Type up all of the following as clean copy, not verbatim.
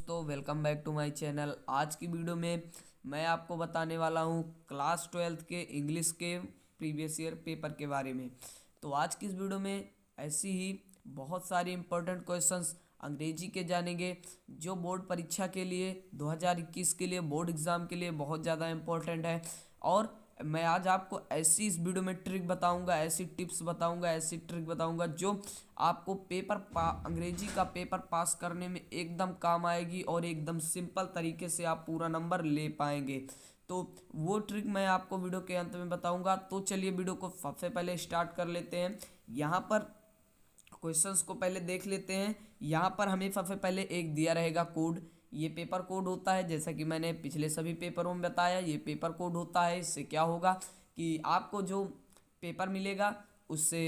दोस्तों, welcome back to my channel. आज की वीडियो में मैं आपको बताने वाला हूँ क्लास 12th के इंग्लिश के प्रीवियस ईयर पेपर के बारे में। तो आज की इस वीडियो में ऐसी ही बहुत सारी इंपॉर्टेंट क्वेश्चंस अंग्रेजी के जानेंगे जो बोर्ड परीक्षा के लिए 2021 के लिए बोर्ड एग्ज़ाम के लिए बहुत ज़्यादा इम्पोर्टेंट है। और मैं आज आपको ऐसी इस वीडियो में ट्रिक बताऊंगा, ऐसी टिप्स बताऊंगा, ऐसी ट्रिक बताऊंगा जो आपको अंग्रेजी का पेपर पास करने में एकदम काम आएगी और एकदम सिंपल तरीके से आप पूरा नंबर ले पाएंगे। तो वो ट्रिक मैं आपको वीडियो के अंत में बताऊंगा। तो चलिए वीडियो को सबसे पहले स्टार्ट कर लेते हैं। यहाँ पर क्वेश्चंस को पहले देख लेते हैं। यहाँ पर हमें सबसे पहले एक दिया रहेगा कोड। ये पेपर कोड होता है, जैसा कि मैंने पिछले सभी पेपरों में बताया, ये पेपर कोड होता है। इससे क्या होगा कि आपको जो पेपर मिलेगा उससे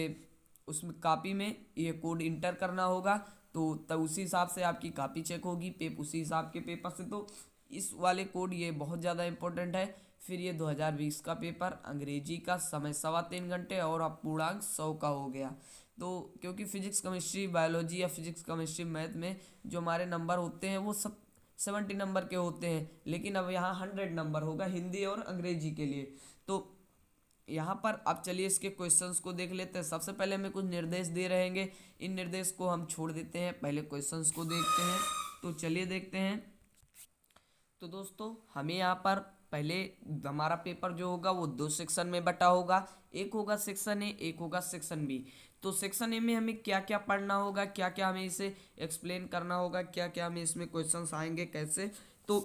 उसमें कापी में ये कोड इंटर करना होगा। तो तब उसी हिसाब से आपकी कापी चेक होगी उसी हिसाब के पेपर से। तो इस वाले कोड ये बहुत ज़्यादा इम्पोर्टेंट है। फिर ये 2020 का पेपर अंग्रेजी का समय 3.25 घंटे और अपूर्णांक 100 का हो गया। तो क्योंकि फिजिक्स केमिस्ट्री बायोलॉजी या फिजिक्स केमिस्ट्री मैथ में जो हमारे नंबर होते हैं वो सब 70 नंबर के होते हैं, लेकिन अब यहाँ 100 नंबर होगा हिंदी और अंग्रेजी के लिए। तो यहाँ पर अब चलिए इसके क्वेश्चंस को देख लेते हैं। सबसे पहले हमें कुछ निर्देश दे रहेंगे, इन निर्देश को हम छोड़ देते हैं, पहले क्वेश्चंस को देखते हैं। तो चलिए देखते हैं। तो दोस्तों हमें यहाँ पर पहले हमारा पेपर जो होगा वो 2 सेक्शन में बटा होगा। एक होगा सेक्शन ए, एक होगा सेक्शन बी। तो सेक्शन ए में हमें क्या क्या पढ़ना होगा, क्या क्या हमें इसे एक्सप्लेन करना होगा, क्या क्या हमें इसमें क्वेश्चंस आएंगे कैसे। तो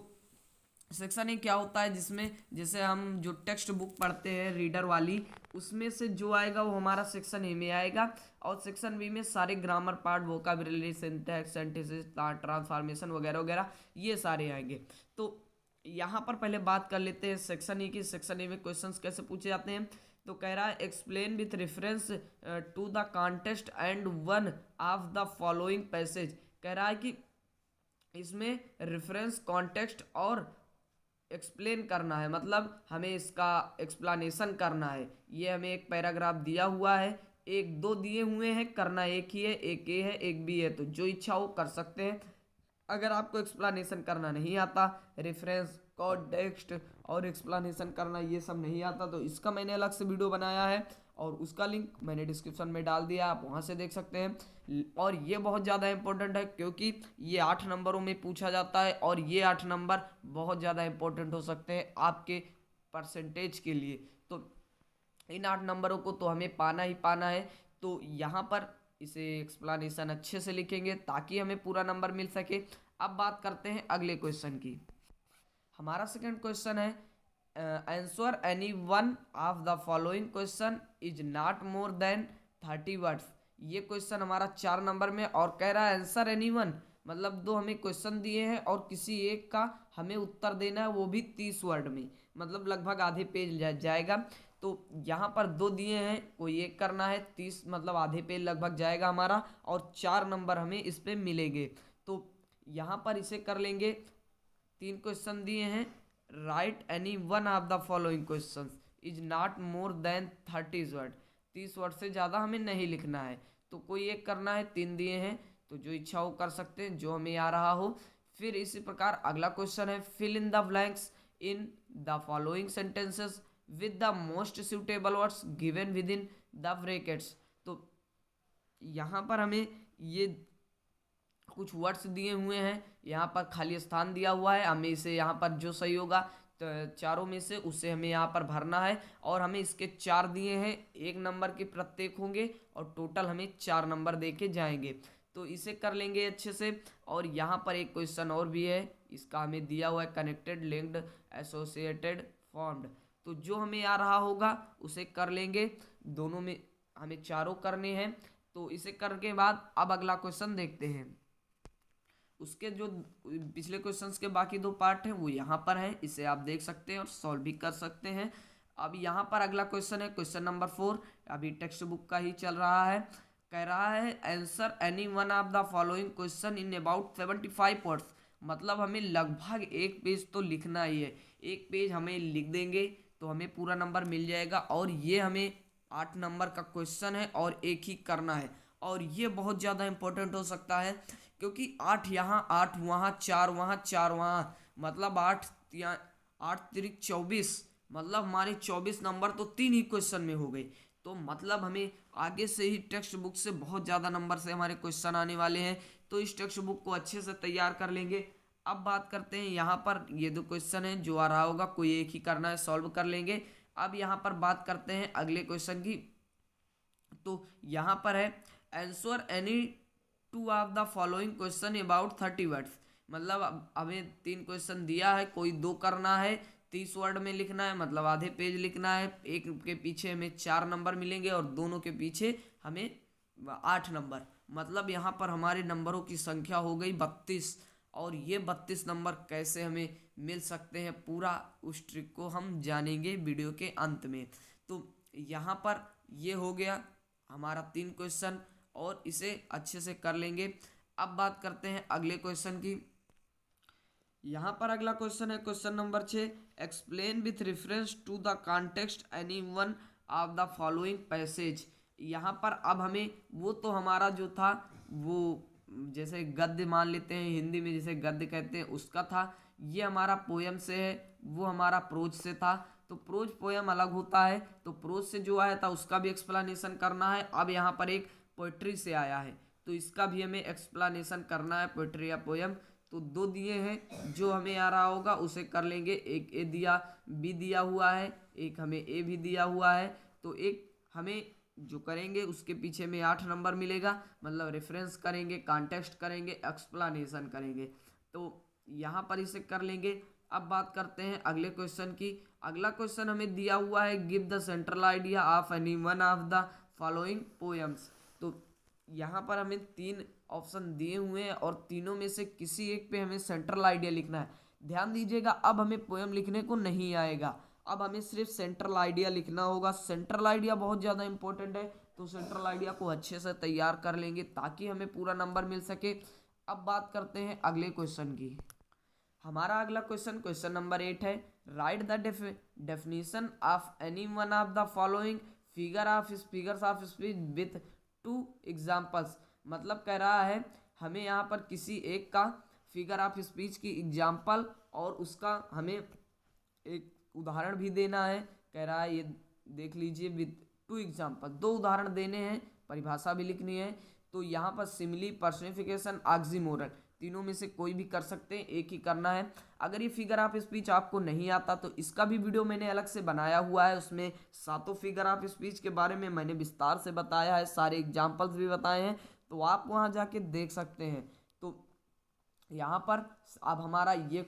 सेक्शन ए क्या होता है, जिसमें जैसे हम जो टेक्स्ट बुक पढ़ते हैं रीडर वाली, उसमें से जो आएगा वो हमारा सेक्शन ए में आएगा। और सेक्शन बी में सारे grammar part, vocabulary, syntax, sentences, transformation वगैरह वगैरह ये सारे आएंगे। तो यहाँ पर पहले बात कर लेते हैं सेक्शन ए की। सेक्शन ए में क्वेश्चंस कैसे पूछे जाते हैं। तो कह रहा है explain with reference to the context and one of the following passage. कह रहा है कि इसमें रेफरेंस, कॉन्टेक्स्ट और एक्सप्लेन करना है, मतलब हमें इसका एक्सप्लानेशन करना है। ये हमें एक पैराग्राफ दिया हुआ है, एक दो दिए हुए हैं, करना एक ही है, एक ए है एक बी है। तो जो इच्छा हो कर सकते हैं। अगर आपको एक्सप्लानेशन करना नहीं आता, रेफरेंस, कॉन्टेक्स्ट और एक्सप्लानेशन करना ये सब नहीं आता, तो इसका मैंने अलग से वीडियो बनाया है और उसका लिंक मैंने डिस्क्रिप्शन में डाल दिया, आप वहाँ से देख सकते हैं। और ये बहुत ज़्यादा इंपॉर्टेंट है क्योंकि ये 8 नंबरों में पूछा जाता है और ये 8 नंबर बहुत ज़्यादा इंपॉर्टेंट हो सकते हैं आपके परसेंटेज के लिए। तो इन 8 नंबरों को तो हमें पाना ही पाना है। तो यहाँ पर इसे एक्सप्लानेशन अच्छे से लिखेंगे ताकि हमें पूरा नंबर मिल सके। अब बात करते हैं अगले क्वेश्चन की। हमारा सेकंड क्वेश्चन है answer any one of the following question is not more than 30 words. ये क्वेश्चन हमारा 4 नंबर में और कह रहा है आंसर एनी वन, मतलब दो हमें क्वेश्चन दिए हैं और किसी एक का हमें उत्तर देना है, वो भी 30 वर्ड में, मतलब लगभग आधे पेज जाएगा। तो यहाँ पर दो दिए हैं, कोई एक करना है, 30 मतलब आधे पेज लगभग जाएगा हमारा और 4 नंबर हमें इस पे मिलेंगे। तो यहाँ पर इसे कर लेंगे। 3 क्वेश्चन दिए हैं, right any one of the following question is not more than 30 word. 30 word से ज़्यादा हमें नहीं लिखना है, तो कोई एक करना है। 3 दिए हैं, तो जो इच्छा हो कर सकते हैं, जो हमें आ रहा हो। फिर इसी प्रकार अगला क्वेश्चन है fill in the blanks in the following sentences with the most suitable words given with in the brackets. तो यहाँ पर हमें ये कुछ वर्ड्स दिए हुए हैं, यहाँ पर खाली स्थान दिया हुआ है, हमें इसे यहाँ पर जो सही होगा तो चारों में से उसे हमें यहाँ पर भरना है। और हमें इसके 4 दिए हैं, 1 नंबर के प्रत्येक होंगे और टोटल हमें 4 नंबर दे के जाएंगे। तो इसे कर लेंगे अच्छे से। और यहाँ पर एक क्वेश्चन और भी है, इसका हमें दिया हुआ है कनेक्टेड, लिंक्ड, एसोसिएटेड, फॉर्म्ड। तो जो हमें आ रहा होगा उसे कर लेंगे। दोनों में हमें चारों करने हैं। तो इसे करने के बाद अब अगला क्वेश्चन देखते हैं। उसके जो पिछले क्वेश्चंस के बाकी 2 पार्ट हैं वो यहाँ पर हैं, इसे आप देख सकते हैं और सॉल्व भी कर सकते हैं। अब यहाँ पर अगला क्वेश्चन है क्वेश्चन नंबर 4, अभी टेक्स्ट बुक का ही चल रहा है। कह रहा है answer any one of the following question in about 75 words. मतलब हमें लगभग 1 पेज तो लिखना ही है। 1 पेज हमें लिख देंगे तो हमें पूरा नंबर मिल जाएगा। और ये हमें 8 नंबर का क्वेश्चन है और एक ही करना है। और ये बहुत ज़्यादा इंपॉर्टेंट हो सकता है, क्योंकि 8 यहाँ 8 वहाँ 4 वहाँ 4 वहाँ, मतलब 8 या 8 तिरिक 24, मतलब हमारे 24 नंबर तो 3 ही क्वेश्चन में हो गए। तो मतलब हमें आगे से ही टेक्स्ट बुक से बहुत ज़्यादा नंबर से हमारे क्वेश्चन आने वाले हैं, तो इस टेक्स्ट बुक को अच्छे से तैयार कर लेंगे। अब बात करते हैं यहाँ पर, ये दो क्वेश्चन है जो आ रहा होगा कोई एक ही करना है, सॉल्व कर लेंगे। अब यहाँ पर बात करते हैं अगले क्वेश्चन की। तो यहाँ पर है answer any two of the following question about 30 words, मतलब हमें 3 क्वेश्चन दिया है, कोई 2 करना है, 30 वर्ड में लिखना है, मतलब आधे पेज लिखना है। एक के पीछे हमें 4 नंबर मिलेंगे और दोनों के पीछे हमें 8 नंबर, मतलब यहाँ पर हमारे नंबरों की संख्या हो गई 32। और ये 32 नंबर कैसे हमें मिल सकते हैं, पूरा उस ट्रिक को हम जानेंगे वीडियो के अंत में। तो यहाँ पर ये हो गया हमारा 3 क्वेश्चन, और इसे अच्छे से कर लेंगे। अब बात करते हैं अगले क्वेश्चन की। यहाँ पर अगला क्वेश्चन है question number 6, explain with reference to the context any one of the following passage. यहाँ पर अब हमें वो तो हमारा जो था वो जैसे गद्य मान लेते हैं, हिंदी में जैसे गद्य कहते हैं उसका था, ये हमारा पोयम से है, वो हमारा प्रोज से था। तो प्रोज पोयम अलग होता है, तो प्रोज से जो आया था उसका भी एक्सप्लेनेशन करना है। अब यहाँ पर एक पोइट्री से आया है, तो इसका भी हमें एक्सप्लेनेशन करना है, पोइट्री या पोयम। तो 2 दिए हैं, जो हमें आ रहा होगा उसे कर लेंगे। एक ए दिया, बी दिया हुआ है, एक हमें ए भी दिया हुआ है। तो एक हमें जो करेंगे उसके पीछे में 8 नंबर मिलेगा, मतलब रेफरेंस करेंगे, कॉन्टेक्स्ट करेंगे, एक्सप्लेनेशन करेंगे। तो यहाँ पर इसे कर लेंगे। अब बात करते हैं अगले क्वेश्चन की। अगला क्वेश्चन हमें दिया हुआ है give the central idea of any one of the following poems. तो यहाँ पर हमें 3 ऑप्शन दिए हुए हैं और तीनों में से किसी एक पे हमें सेंट्रल आइडिया लिखना है। ध्यान दीजिएगा, अब हमें पोएम लिखने को नहीं आएगा, अब हमें सिर्फ सेंट्रल आइडिया लिखना होगा। सेंट्रल आइडिया बहुत ज़्यादा इंपॉर्टेंट है, तो सेंट्रल आइडिया को अच्छे से तैयार कर लेंगे ताकि हमें पूरा नंबर मिल सके। अब बात करते हैं अगले क्वेश्चन की। हमारा अगला क्वेश्चन क्वेश्चन नंबर 8 है, right the definition of any one of the following figures of speech with 2 examples. मतलब कह रहा है हमें यहाँ पर किसी एक का फिगर ऑफ स्पीच की एग्जाम्पल और उसका हमें एक उदाहरण भी देना है। कह रहा है ये देख लीजिए, विथ 2 एग्जाम्पल, 2 उदाहरण देने हैं, परिभाषा भी लिखनी है। तो यहाँ पर सिमिली, पर्सनिफिकेशन, ऑक्सीमोरन, तीनों में से कोई भी कर सकते हैं, एक ही करना है। अगर ये फिगर ऑफ स्पीच आपको नहीं आता तो इसका भी वीडियो मैंने अलग से बनाया हुआ है, उसमें 7 फिगर ऑफ स्पीच के बारे में मैंने विस्तार से बताया है, सारे एग्जाम्पल्स भी बताए हैं, तो आप वहाँ जाके देख सकते हैं। तो यहाँ पर अब हमारा ये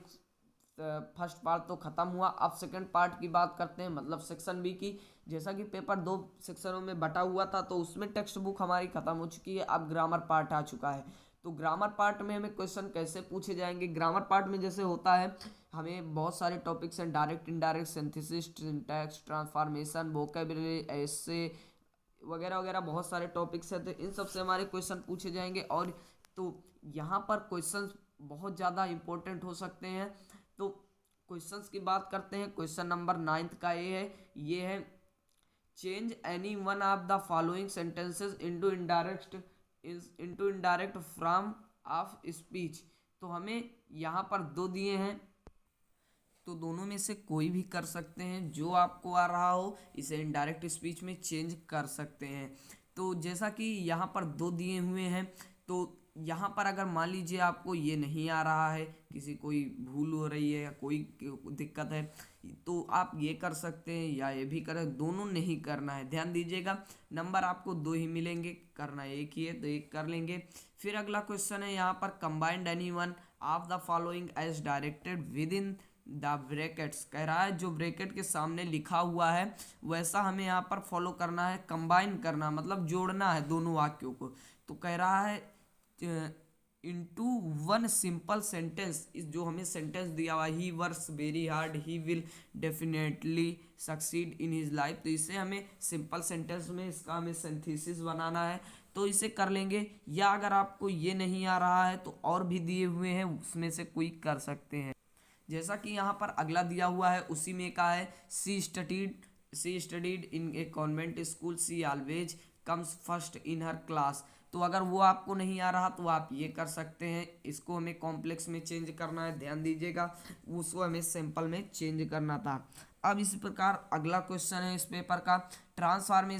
फर्स्ट पार्ट तो खत्म हुआ। अब सेकंड पार्ट की बात करते हैं, मतलब सेक्शन बी की। जैसा कि पेपर 2 सेक्शनों में बटा हुआ था, तो उसमें टेक्स्ट बुक हमारी खत्म हो चुकी है, अब ग्रामर पार्ट आ चुका है। तो ग्रामर पार्ट में हमें क्वेश्चन कैसे पूछे जाएंगे, ग्रामर पार्ट में जैसे होता है हमें बहुत सारे टॉपिक्स हैं, direct, indirect, synthesis, syntax, transformation, vocabulary, ऐसे वगैरह वगैरह बहुत सारे टॉपिक्स हैं, तो इन सब से हमारे क्वेश्चन पूछे जाएंगे। और तो यहाँ पर क्वेश्चन बहुत ज़्यादा इंपॉर्टेंट हो सकते हैं। तो क्वेश्चंस की बात करते हैं। क्वेश्चन नंबर 9 का ये है change any one of the following sentences into indirect from of speech. तो हमें यहाँ पर 2 दिए हैं, तो दोनों में से कोई भी कर सकते हैं, जो आपको आ रहा हो इसे इनडायरेक्ट स्पीच में चेंज कर सकते हैं। तो जैसा कि यहाँ पर 2 दिए हुए हैं, तो यहाँ पर अगर मान लीजिए आपको ये नहीं आ रहा है, किसी कोई भूल हो रही है या कोई दिक्कत है, तो आप ये कर सकते हैं या ये भी करें, दोनों नहीं करना है। ध्यान दीजिएगा, नंबर आपको 2 ही मिलेंगे, करना एक ही है तो एक कर लेंगे। फिर अगला क्वेश्चन है यहाँ पर combined any one of the following as directed with in the brackets. कह रहा है जो ब्रैकेट के सामने लिखा हुआ है वैसा हमें यहाँ पर फॉलो करना है, कंबाइन करना मतलब जोड़ना है दोनों वाक्यों को। तो कह रहा है इनटू वन सिंपल सेंटेंस, इस जो हमें सेंटेंस दिया हुआ he works very hard, he will definitely succeed in his life, तो इसे हमें सिंपल सेंटेंस में इसका हमें सिंथेसिस बनाना है, तो इसे कर लेंगे। या अगर आपको ये नहीं आ रहा है तो और भी दिए हुए हैं, उसमें से कोई कर सकते हैं। जैसा कि यहाँ पर अगला दिया हुआ है उसी में का है she studied in a convent school, she always comes first in her class. तो अगर वो आपको नहीं आ रहा तो आप ये कर सकते हैं, इसको हमें कॉम्प्लेक्स में चेंज करना है, ध्यान दीजिएगा, उसको हमें सिंपल में चेंज करना था। अब इसी प्रकार अगला क्वेश्चन है इस पेपर का, transform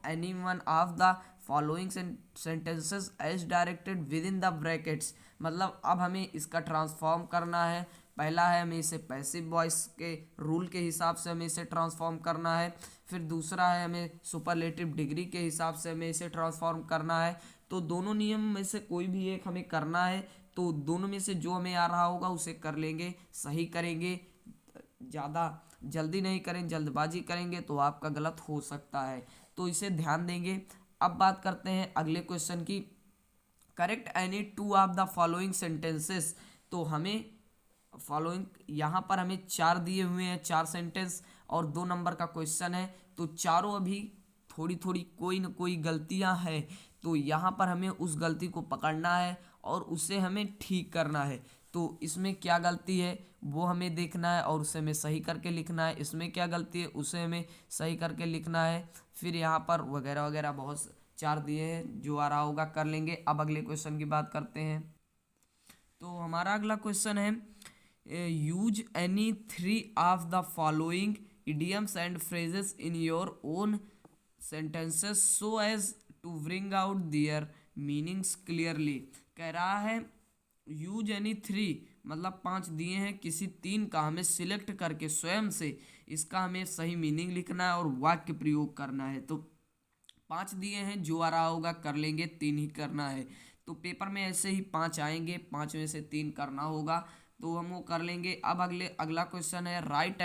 any one of the following sentences as directed with in the brackets. मतलब अब हमें इसका ट्रांसफॉर्म करना है। पहला है हमें इसे पैसिव वॉइस के रूल के हिसाब से हमें इसे ट्रांसफॉर्म करना है, फिर दूसरा है हमें सुपरलेटिव डिग्री के हिसाब से हमें इसे ट्रांसफॉर्म करना है। तो दोनों नियम में से कोई भी एक हमें करना है, तो दोनों में से जो हमें आ रहा होगा उसे कर लेंगे, सही करेंगे, ज़्यादा जल्दी नहीं करें, जल्दबाजी करेंगे तो आपका गलत हो सकता है, तो इसे ध्यान देंगे। अब बात करते हैं अगले क्वेश्चन की, correct any two of the following sentences. तो हमें फॉलोइंग यहाँ पर हमें 4 दिए हुए हैं, 4 सेंटेंस और 2 नंबर का क्वेश्चन है, तो चारों अभी थोड़ी थोड़ी कोई न कोई गलतियाँ हैं, तो यहाँ पर हमें उस गलती को पकड़ना है और उसे हमें ठीक करना है। तो इसमें क्या गलती है वो हमें देखना है और उसे हमें सही करके लिखना है, इसमें क्या गलती है उसे हमें सही करके लिखना है, फिर यहाँ पर वगैरह वगैरह बहुत 4 दिए हैं, जो आ रहा होगा कर लेंगे। अब अगले क्वेश्चन की बात करते हैं। तो हमारा अगला क्वेश्चन है, use any 3 of the following idioms and phrases in your own sentences so as to bring out their meanings clearly। कह रहा है यूज एनी 3 मतलब 5 दिए हैं, किसी 3 का हमें सिलेक्ट करके स्वयं से इसका हमें सही मीनिंग लिखना है और वाक्य प्रयोग करना है। तो 5 दिए हैं, जो आ रहा होगा कर लेंगे, 3 ही करना है। तो पेपर में ऐसे ही 5 आएंगे, 5 में से 3 करना होगा, तो हम वो कर लेंगे। अब अगला क्वेश्चन है, right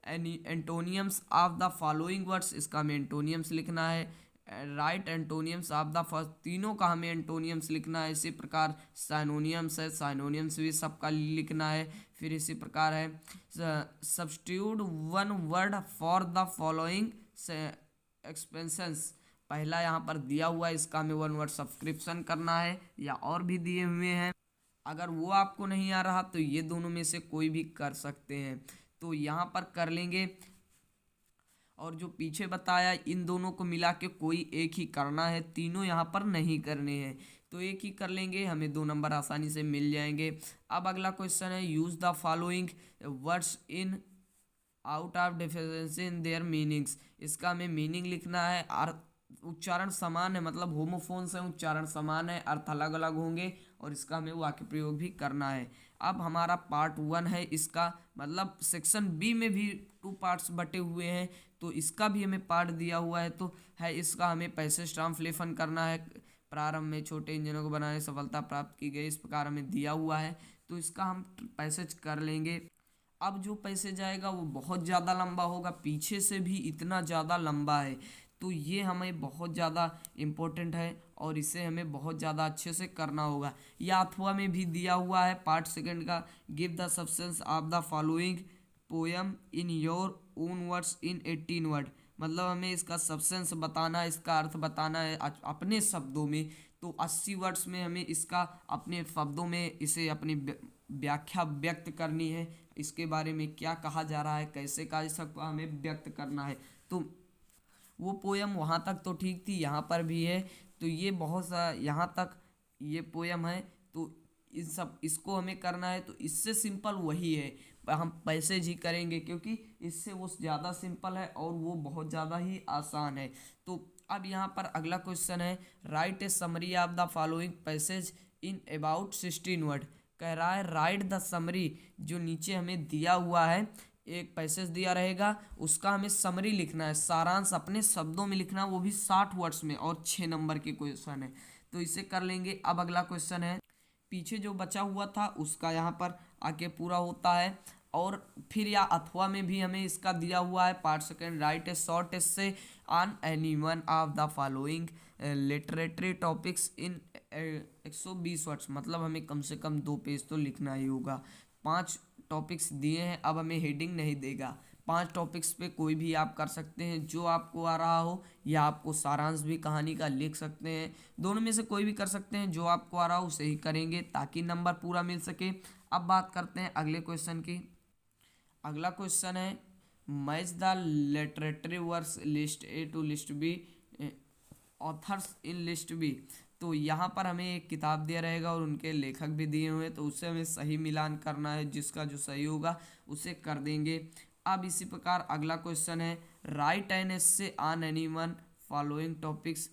एंटोनियम्स of the following words. इसका हमें एंटोनियम्स लिखना है, राइट एंटोनियम्स ऑफ द फर्स्ट, तीनों का हमें एंटोनियम्स लिखना है। इसी प्रकार साइनोनियम्स है, साइनोनियम्स भी सबका लिखना है। फिर इसी प्रकार है substitute one word for the following expansions. पहला यहाँ पर दिया हुआ है, इसका हमें 1 वर्ड सब्सक्रिप्शन करना है, या और भी दिए हुए हैं। अगर वो आपको नहीं आ रहा तो ये दोनों में से कोई भी कर सकते हैं, तो यहाँ पर कर लेंगे। और जो पीछे बताया इन दोनों को मिला के कोई एक ही करना है, तीनों यहाँ पर नहीं करने हैं, तो एक ही कर लेंगे, हमें 2 नंबर आसानी से मिल जाएंगे। अब अगला क्वेश्चन है, use the following words in out of difference in their meanings. इसका हमें मीनिंग लिखना है, उच्चारण समान है, मतलब होमोफोन्स है, उच्चारण समान है, अर्थ अलग अलग होंगे, और इसका हमें वाक्य प्रयोग भी करना है। अब हमारा पार्ट 1 है इसका, मतलब सेक्शन बी में भी 2 पार्ट्स बटे हुए हैं, तो इसका भी हमें पार्ट दिया हुआ है, तो है इसका हमें पैसेज ट्रांसलेशन करना है। प्रारंभ में छोटे इंजनों को बनाने सफलता प्राप्त की गई, इस प्रकार हमें दिया हुआ है, तो इसका हम पैसेज कर लेंगे। अब जो पैसेज आएगा वो बहुत ज़्यादा लंबा होगा, पीछे से भी इतना ज़्यादा लंबा है, तो ये हमें बहुत ज़्यादा इम्पोर्टेंट है और इसे हमें बहुत ज़्यादा अच्छे से करना होगा। या अथवा में भी दिया हुआ है पार्ट 2 का, give the substance of the following poem in your own words in 18 word. मतलब हमें इसका सब्सटेंस बताना है, इसका अर्थ बताना है अपने शब्दों में, तो 80 वर्ड्स में हमें इसका अपने शब्दों में इसे अपनी व्याख्या व्यक्त करनी है, इसके बारे में क्या कहा जा रहा है, कैसे का सबको हमें व्यक्त करना है। तो वो पोयम वहाँ तक तो ठीक थी, यहाँ पर भी है, तो ये बहुत सा यहाँ तक ये पोयम है, तो इन सब इसको हमें करना है। तो इससे सिंपल वही है, हम पैसेज ही करेंगे, क्योंकि इससे वो ज़्यादा सिंपल है और वो बहुत ज़्यादा ही आसान है। तो अब यहाँ पर अगला क्वेश्चन है, right A summary of the following passage in about 16 word. कह रहा है राइट द समरी, जो नीचे हमें दिया हुआ है, एक पैसेज दिया रहेगा, उसका हमें समरी लिखना है, सारांश अपने शब्दों में लिखना, वो भी 60 वर्ड्स में, और 6 नंबर के क्वेश्चन है, तो इसे कर लेंगे। अब अगला क्वेश्चन है, पीछे जो बचा हुआ था उसका यहाँ पर आके पूरा होता है, और फिर या अथवा में भी हमें इसका दिया हुआ है part 2, write a short essay on any one of the following literary topics in 120 words. मतलब हमें कम से कम 2 पेज तो लिखना ही होगा। 5 टॉपिक्स दिए हैं, अब हमें हेडिंग नहीं देगा, 5 टॉपिक्स पे कोई भी आप कर सकते हैं जो आपको आ रहा हो, या आपको सारांश भी कहानी का लिख सकते हैं, दोनों में से कोई भी कर सकते हैं, जो आपको आ रहा हो उसे ही करेंगे ताकि नंबर पूरा मिल सके। अब बात करते हैं अगले क्वेश्चन की। अगला क्वेश्चन है match the literary works list A to list B authors in list B. तो यहाँ पर हमें एक किताब दिया रहेगा और उनके लेखक भी दिए हुए हैं, तो उससे हमें सही मिलान करना है, जिसका जो सही होगा उसे कर देंगे। अब इसी प्रकार अगला क्वेश्चन है, right an essay on any one following topics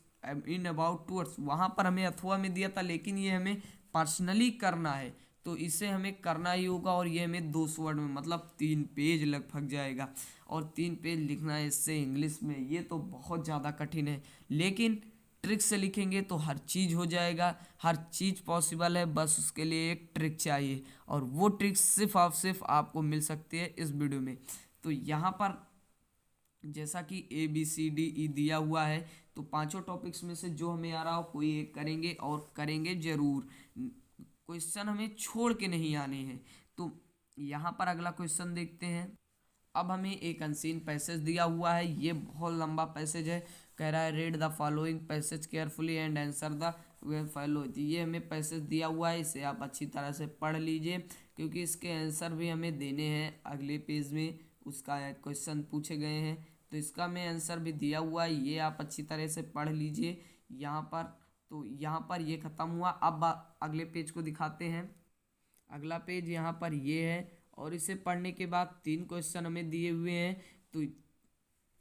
in about 2 words। वहाँ पर हमें अथवा में दिया था, लेकिन ये हमें पर्सनली करना है, तो इसे हमें करना ही होगा। और ये हमें 200 वर्ड में, मतलब 3 पेज लगभग जाएगा, और 3 पेज लिखना है इससे इंग्लिश में। ये तो बहुत ज़्यादा कठिन है, लेकिन ट्रिक से लिखेंगे तो हर चीज़ हो जाएगा, हर चीज़ पॉसिबल है। बस उसके लिए एक ट्रिक चाहिए, और वो ट्रिक सिर्फ आपको मिल सकती है इस वीडियो में। तो यहाँ पर जैसा कि ABCDE दिया हुआ है, तो पांचों टॉपिक्स में से जो हमें आ रहा हो कोई एक करेंगे, और करेंगे जरूर। क्वेश्चन हमें छोड़ के नहीं आने हैं। तो यहाँ पर अगला क्वेश्चन देखते हैं। अब हमें एक अनसीन पैसेज दिया हुआ है, ये बहुत लंबा पैसेज है। कह रहा है read the following passage carefully and answer the follow. ये हमें पैसेज दिया हुआ है, इसे आप अच्छी तरह से पढ़ लीजिए, क्योंकि इसके आंसर भी हमें देने हैं अगले पेज में। उसका क्वेश्चन पूछे गए हैं, तो इसका मैं आंसर भी दिया हुआ है, ये आप अच्छी तरह से पढ़ लीजिए यहाँ पर। तो यहाँ पर ये ख़त्म हुआ। अब अगले पेज को दिखाते हैं। अगला पेज यहाँ पर ये है, और इसे पढ़ने के बाद 3 क्वेश्चन हमें दिए हुए हैं, तो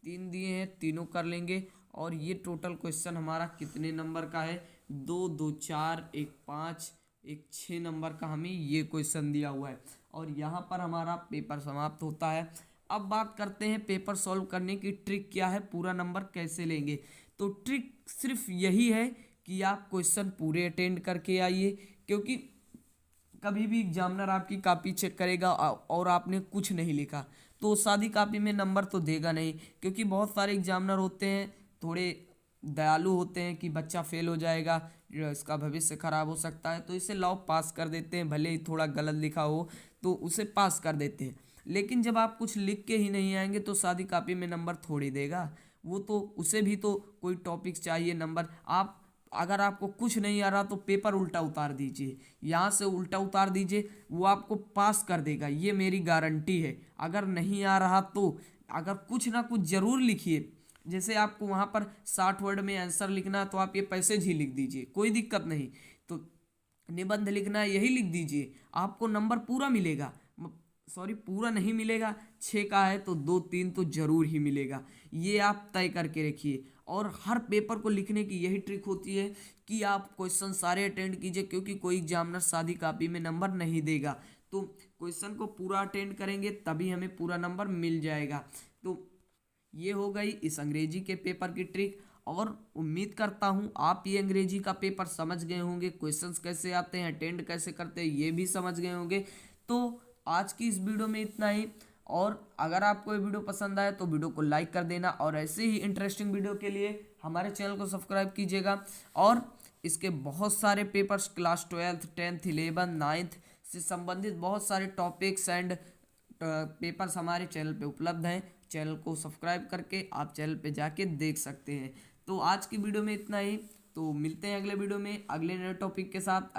3 दिए हैं, तीनों कर लेंगे। और ये टोटल क्वेश्चन हमारा कितने नंबर का है, 2, 2, 4, 1, 5, 1, 6 नंबर का हमें ये क्वेश्चन दिया हुआ है। और यहाँ पर हमारा पेपर समाप्त होता है। अब बात करते हैं पेपर सॉल्व करने की ट्रिक क्या है, पूरा नंबर कैसे लेंगे। तो ट्रिक सिर्फ यही है कि आप क्वेश्चन पूरे अटेंड करके आइए, क्योंकि कभी भी एग्जामिनर आपकी कॉपी चेक करेगा और आपने कुछ नहीं लिखा, तो सादी कॉपी में नंबर तो देगा नहीं। क्योंकि बहुत सारे एग्जामिनर होते हैं, थोड़े दयालु होते हैं कि बच्चा फेल हो जाएगा, इसका भविष्य खराब हो सकता है, तो इसे लाओ पास कर देते हैं, भले ही थोड़ा गलत लिखा हो तो उसे पास कर देते हैं। लेकिन जब आप कुछ लिख के ही नहीं आएंगे तो सादी कॉपी में नंबर थोड़ी देगा, वो तो उसे भी तो कोई टॉपिक्स चाहिए नंबर। आप अगर आपको कुछ नहीं आ रहा तो पेपर उल्टा उतार दीजिए, यहाँ से उल्टा उतार दीजिए, वो आपको पास कर देगा, ये मेरी गारंटी है। अगर नहीं आ रहा तो अगर कुछ ना कुछ ज़रूर लिखिए। जैसे आपको वहाँ पर 60 वर्ड में आंसर लिखना है, तो आप ये पैसेज ही लिख दीजिए, कोई दिक्कत नहीं। तो निबंध लिखना है, यही लिख दीजिए, आपको नंबर पूरा मिलेगा। सॉरी, पूरा नहीं मिलेगा, 6 का है तो 2, 3 तो जरूर ही मिलेगा, ये आप तय करके रखिए। और हर पेपर को लिखने की यही ट्रिक होती है कि आप क्वेश्चन सारे अटेंड कीजिए, क्योंकि कोई एग्जामिनर सादी कॉपी में नंबर नहीं देगा। तो क्वेश्चन को पूरा अटेंड करेंगे तभी हमें पूरा नंबर मिल जाएगा। तो ये हो गई इस अंग्रेजी के पेपर की ट्रिक, और उम्मीद करता हूँ आप ये अंग्रेजी का पेपर समझ गए होंगे, क्वेश्चंस कैसे आते हैं, अटेंड कैसे करते हैं, ये भी समझ गए होंगे। तो आज की इस वीडियो में इतना ही, और अगर आपको ये वीडियो पसंद आए तो वीडियो को लाइक कर देना, और ऐसे ही इंटरेस्टिंग वीडियो के लिए हमारे चैनल को सब्सक्राइब कीजिएगा। और इसके बहुत सारे papers, class 12th 10th 11th 9th से संबंधित बहुत सारे टॉपिक्स एंड पेपर्स हमारे चैनल पे उपलब्ध हैं। चैनल को सब्सक्राइब करके आप चैनल पे जाके देख सकते हैं। तो आज की वीडियो में इतना ही, तो मिलते हैं अगले वीडियो में अगले नए टॉपिक के साथ।